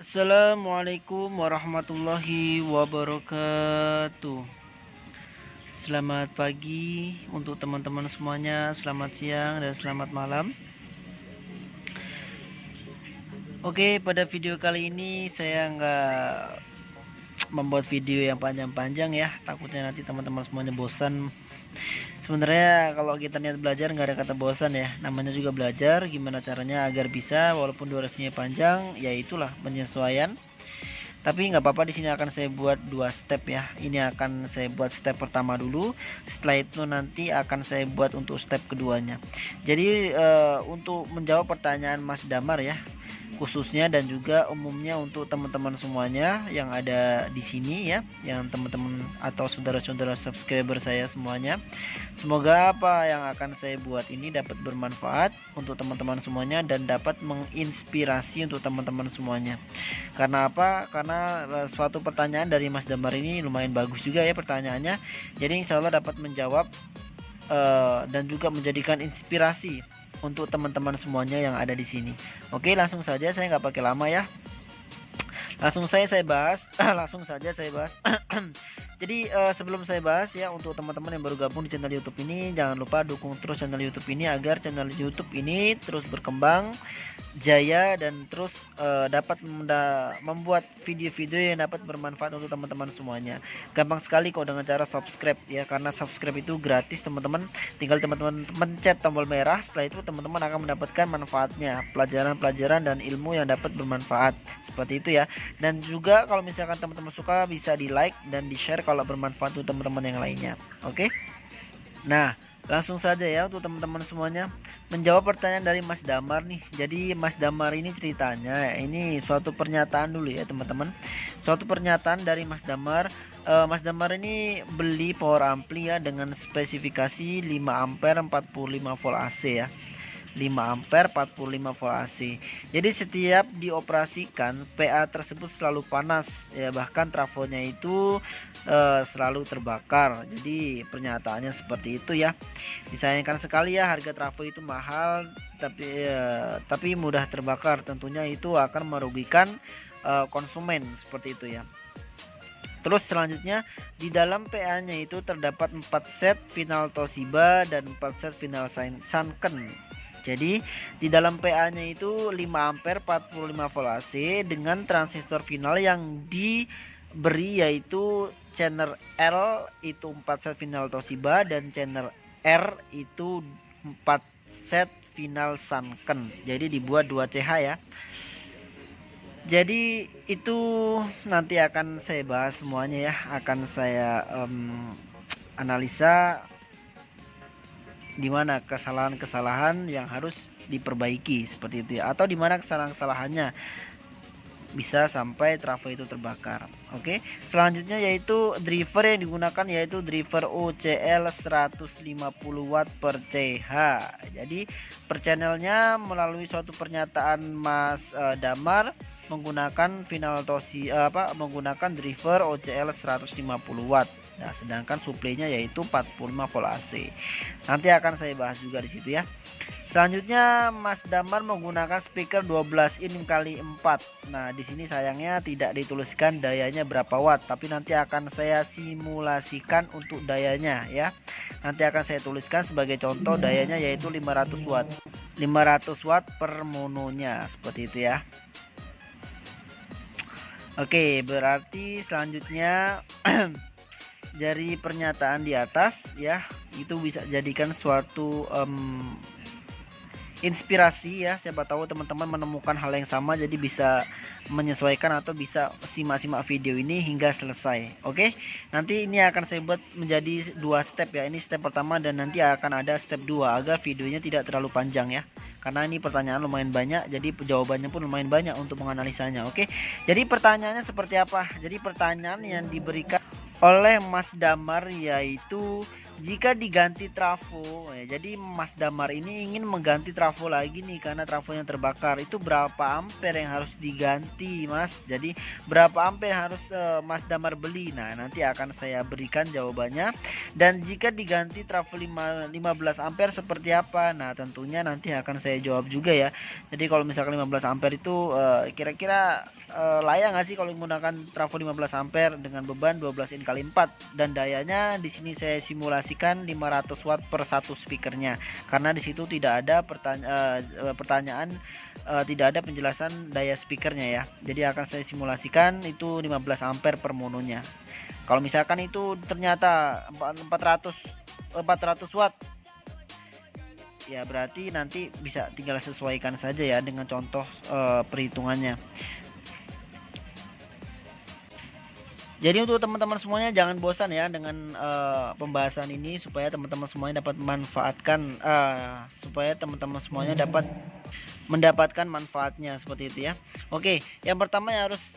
Assalamualaikum warahmatullahi wabarakatuh. Selamat pagi untuk teman-teman semuanya, selamat siang dan selamat malam. Oke, pada video kali ini saya nggak membuat video yang panjang-panjang ya, takutnya nanti teman-teman semuanya bosan. Sebenarnya kalau kita niat belajar nggak ada kata bosan ya, namanya juga belajar. Gimana caranya agar bisa walaupun durasinya panjang, ya itulah penyesuaian. Tapi nggak apa-apa, di sini akan saya buat dua step ya. Ini akan saya buat step pertama dulu, setelah itu nanti akan saya buat untuk step keduanya. Jadi untuk menjawab pertanyaan Mas Damar ya, khususnya dan juga umumnya untuk teman-teman semuanya yang ada di sini ya, yang teman-teman atau saudara-saudara subscriber saya semuanya. Semoga apa yang akan saya buat ini dapat bermanfaat untuk teman-teman semuanya dan dapat menginspirasi untuk teman-teman semuanya. Karena apa? Karena suatu pertanyaan dari Mas Damar ini lumayan bagus juga ya pertanyaannya. Jadi insya Allah dapat menjawab dan juga menjadikan inspirasi untuk teman-teman semuanya yang ada di sini. Oke, langsung saja, saya nggak pakai lama ya. Langsung saya bahas. Langsung saja saya bahas. Jadi sebelum saya bahas ya, untuk teman-teman yang baru gabung di channel YouTube ini, jangan lupa dukung terus channel YouTube ini agar channel YouTube ini terus berkembang jaya dan terus dapat membuat video-video yang dapat bermanfaat untuk teman-teman semuanya. Gampang sekali kok dengan cara subscribe ya, karena subscribe itu gratis teman-teman. Tinggal teman-teman mencet tombol merah, setelah itu teman-teman akan mendapatkan manfaatnya, pelajaran-pelajaran dan ilmu yang dapat bermanfaat. Seperti itu ya. Dan juga kalau misalkan teman-teman suka, bisa di like dan di share kalau bermanfaat untuk teman-teman yang lainnya. Oke. Nah, langsung saja ya untuk teman-teman semuanya, menjawab pertanyaan dari Mas Damar nih. Jadi Mas Damar ini ceritanya, ini suatu pernyataan dulu ya teman-teman. Suatu pernyataan dari Mas Damar. Mas Damar ini beli power ampli ya dengan spesifikasi 5 ampere 45 volt AC ya. 5 ampere 45 volt AC. Jadi setiap dioperasikan PA tersebut selalu panas ya, bahkan trafonya itu selalu terbakar. Jadi pernyataannya seperti itu ya. Disayangkan sekali ya, harga trafo itu mahal tapi mudah terbakar. Tentunya itu akan merugikan konsumen, seperti itu ya. Terus selanjutnya, di dalam PA-nya itu terdapat 4 set final Toshiba dan 4 set final Sanken. Jadi di dalam PA-nya itu 5 ampere 45 volt AC dengan transistor final yang diberi yaitu channel L itu 4 set final Toshiba dan channel R itu 4 set final Sanken. Jadi dibuat 2 CH ya. Jadi itu nanti akan saya bahas semuanya ya, akan saya analisa di mana kesalahan-kesalahan yang harus diperbaiki seperti itu ya, atau di mana kesalahan-kesalahannya bisa sampai trafo itu terbakar. Oke, selanjutnya yaitu driver yang digunakan yaitu driver OCL 150 watt per CH. Jadi per channelnya melalui suatu pernyataan Mas Damar menggunakan menggunakan driver OCL 150 watt. Nah, sedangkan suplainya yaitu 45 volt AC. Nanti akan saya bahas juga di situ ya. Selanjutnya Mas Damar menggunakan speaker 12 in kali 4. Nah, di sini sayangnya tidak dituliskan dayanya berapa watt, tapi nanti akan saya simulasikan untuk dayanya ya. Nanti akan saya tuliskan sebagai contoh dayanya yaitu 500 watt. 500 watt per mononya, seperti itu ya. Oke, berarti selanjutnya dari pernyataan di atas ya, itu bisa jadikan suatu inspirasi ya. Siapa tahu teman-teman menemukan hal yang sama, jadi bisa menyesuaikan atau bisa simak-simak video ini hingga selesai. Oke, nanti ini akan saya buat menjadi 2 step ya. Ini step pertama dan nanti akan ada step 2 agar videonya tidak terlalu panjang ya, karena ini pertanyaan lumayan banyak, jadi jawabannya pun lumayan banyak untuk menganalisanya. Oke, jadi pertanyaannya seperti apa? Jadi pertanyaan yang diberikan oleh Mas Damar yaitu jika diganti trafo ya, jadi Mas Damar ini ingin mengganti trafo lagi nih karena trafonya terbakar, itu berapa ampere yang harus diganti Mas? Jadi berapa ampere yang harus Mas Damar beli? Nah nanti akan saya berikan jawabannya. Dan jika diganti trafo 15 ampere seperti apa? Nah tentunya nanti akan saya jawab juga ya. Jadi kalau misalkan 15 ampere itu kira-kira layak nggak sih kalau menggunakan trafo 15 ampere dengan beban 12 in kali 4, dan dayanya di sini saya simulasikan 500 watt per satu speakernya, karena di situ tidak ada pertanyaan, tidak ada penjelasan daya speakernya ya. Jadi akan saya simulasikan itu 15 ampere per mononya. Kalau misalkan itu ternyata 400 watt ya, berarti nanti bisa tinggal sesuaikan saja ya dengan contoh perhitungannya. Jadi untuk teman-teman semuanya jangan bosan ya dengan pembahasan ini, supaya teman-teman semuanya dapat mendapatkan manfaatnya seperti itu ya. Oke, yang pertama yang harus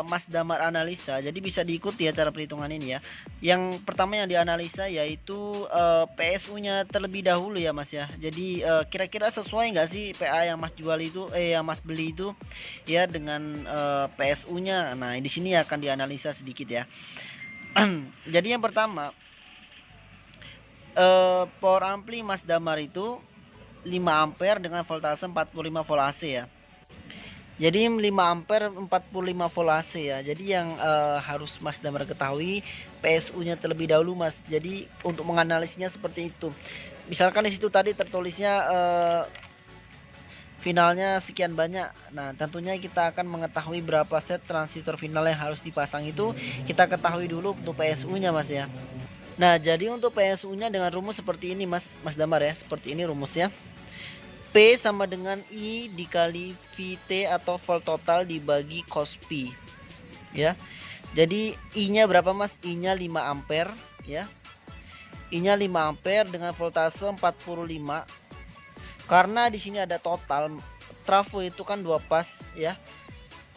Mas Damar analisa, jadi bisa diikuti ya cara perhitungan ini ya. Yang pertama yang dianalisa yaitu PSU-nya terlebih dahulu ya Mas ya. Jadi kira-kira sesuai nggak sih PA yang Mas jual itu, yang Mas beli itu ya dengan PSU-nya. Nah di sini akan dianalisa sedikit ya. Jadi yang pertama, power ampli Mas Damar itu 5 ampere dengan voltase 45 volt AC ya. Jadi 5 ampere 45 volt AC ya. Jadi yang harus Mas Damar ketahui PSU-nya terlebih dahulu Mas. Jadi untuk menganalisnya seperti itu. Misalkan di situ tadi tertulisnya finalnya sekian banyak. Nah tentunya kita akan mengetahui berapa set transistor final yang harus dipasang, itu kita ketahui dulu untuk PSU-nya Mas ya. Nah jadi untuk PSU-nya dengan rumus seperti ini Mas Damar ya. Seperti ini rumusnya. P sama dengan I dikali VT atau volt total dibagi cos Pi ya. Jadi I nya berapa Mas? I nya 5 ampere ya. I nya 5 ampere dengan voltase 45. Karena di sini ada total trafo itu kan 2 pas ya.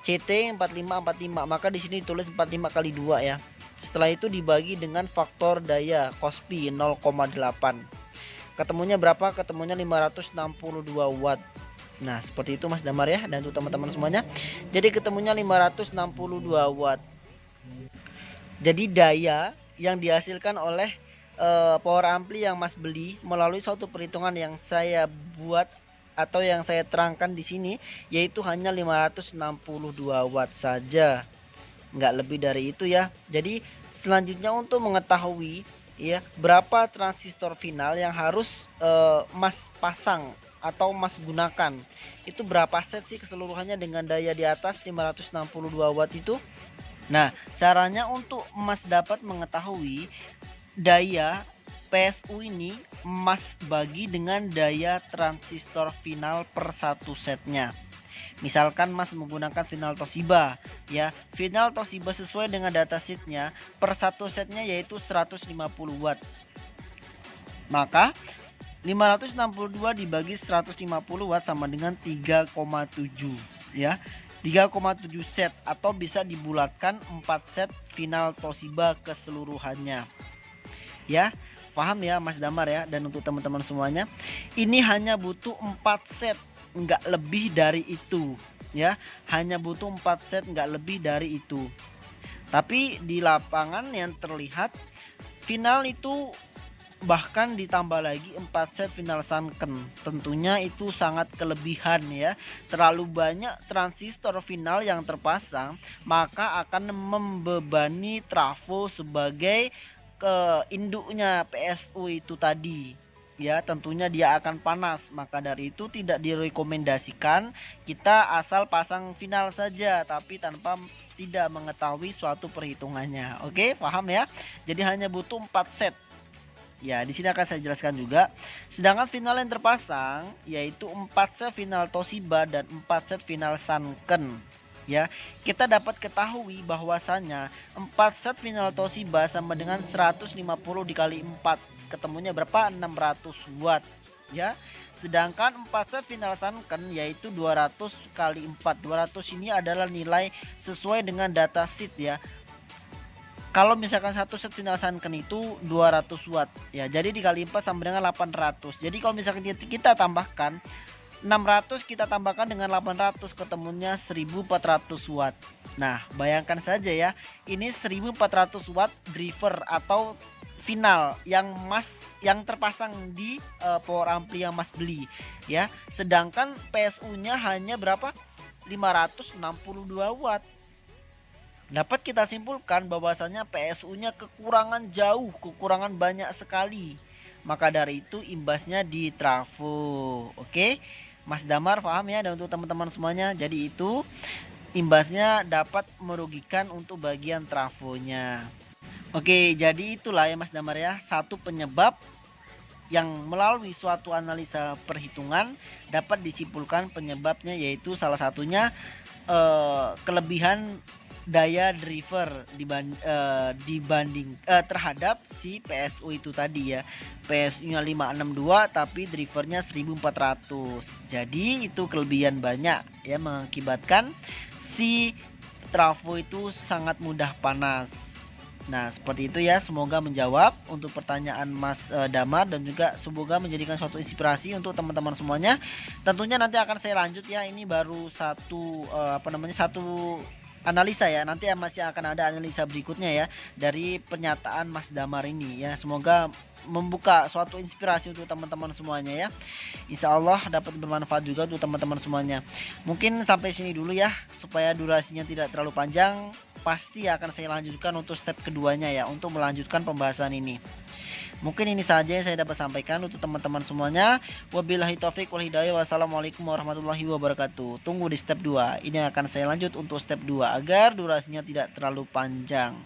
CT 45, maka di sini ditulis 45 kali 2 ya. Setelah itu dibagi dengan faktor daya cos Pi 0,8. Ketemunya berapa? Ketemunya 562 watt. Nah seperti itu Mas Damar ya, dan untuk teman-teman semuanya. Jadi ketemunya 562 watt. Jadi daya yang dihasilkan oleh power ampli yang Mas beli melalui suatu perhitungan yang saya buat atau yang saya terangkan di sini, yaitu hanya 562 watt saja, nggak lebih dari itu ya. Jadi selanjutnya untuk mengetahui ya berapa transistor final yang harus Mas pasang atau Mas gunakan, itu berapa set sih keseluruhannya dengan daya di atas 562 watt itu. Nah caranya untuk Mas dapat mengetahui daya PSU ini, Mas bagi dengan daya transistor final per satu setnya. Misalkan Mas menggunakan final Toshiba ya. Final Toshiba sesuai dengan datasheetnya per satu setnya yaitu 150 watt. Maka 562 dibagi 150 watt sama dengan 3,7 ya. 3,7 set, atau bisa dibulatkan 4 set final Toshiba keseluruhannya. Ya, paham ya Mas Damar ya. Dan untuk teman-teman semuanya, ini hanya butuh 4 set, nggak lebih dari itu ya. Hanya butuh 4 set, nggak lebih dari itu. Tapi di lapangan yang terlihat final itu bahkan ditambah lagi 4 set final sunken. Tentunya itu sangat kelebihan ya. Terlalu banyak transistor final yang terpasang, maka akan membebani trafo sebagai induknya PSU itu tadi ya. Tentunya dia akan panas, maka dari itu tidak direkomendasikan kita asal pasang final saja tapi tanpa tidak mengetahui suatu perhitungannya. Oke, paham ya? Jadi hanya butuh 4 set. Ya, di sini akan saya jelaskan juga. Sedangkan final yang terpasang yaitu 4 set final Toshiba dan 4 set final Sanken. Ya, kita dapat ketahui bahwasanya 4 set final Toshiba sama dengan 150 dikali 4. Ketemunya berapa? 600 watt. Ya. Sedangkan 4 set final Sanken yaitu 200 kali 4. 200 ini adalah nilai sesuai dengan datasheet ya. Kalau misalkan satu set final sunken itu 200 watt ya, jadi dikali 4 sama dengan 800. Jadi kalau misalkan kita tambahkan 600, kita tambahkan dengan 800, ketemunya 1400 watt. Nah, bayangkan saja ya, ini 1400 watt driver atau final yang terpasang di power ampli yang Mas beli ya. Sedangkan PSU-nya hanya berapa? 562 watt. Dapat kita simpulkan bahwasanya PSU-nya kekurangan banyak sekali. Maka dari itu imbasnya di trafo. Oke, Mas Damar paham ya, dan untuk teman-teman semuanya. Jadi itu imbasnya dapat merugikan untuk bagian trafonya. Oke, jadi itulah ya Mas Damar ya, satu penyebab yang melalui suatu analisa perhitungan dapat disimpulkan penyebabnya, yaitu salah satunya kelebihan daya driver dibanding terhadap si PSU itu tadi ya. PSU nya 562 tapi drivernya 1400. Jadi itu kelebihan banyak ya, mengakibatkan si trafo itu sangat mudah panas. Nah, seperti itu ya, semoga menjawab untuk pertanyaan Mas Damar, dan juga semoga menjadikan suatu inspirasi untuk teman-teman semuanya. Tentunya nanti akan saya lanjut ya, ini baru satu satu analisa ya, nanti masih akan ada analisa berikutnya ya dari pernyataan Mas Damar ini ya. Semoga membuka suatu inspirasi untuk teman-teman semuanya ya. Insya Allah dapat bermanfaat juga untuk teman-teman semuanya. Mungkin sampai sini dulu ya, supaya durasinya tidak terlalu panjang. Pasti akan saya lanjutkan untuk step keduanya ya, untuk melanjutkan pembahasan ini. Mungkin ini saja yang saya dapat sampaikan untuk teman-teman semuanya. Wabillahi taufik wal hidayah. Wassalamualaikum warahmatullahi wabarakatuh. Tunggu di step 2. Ini akan saya lanjut untuk step 2 agar durasinya tidak terlalu panjang.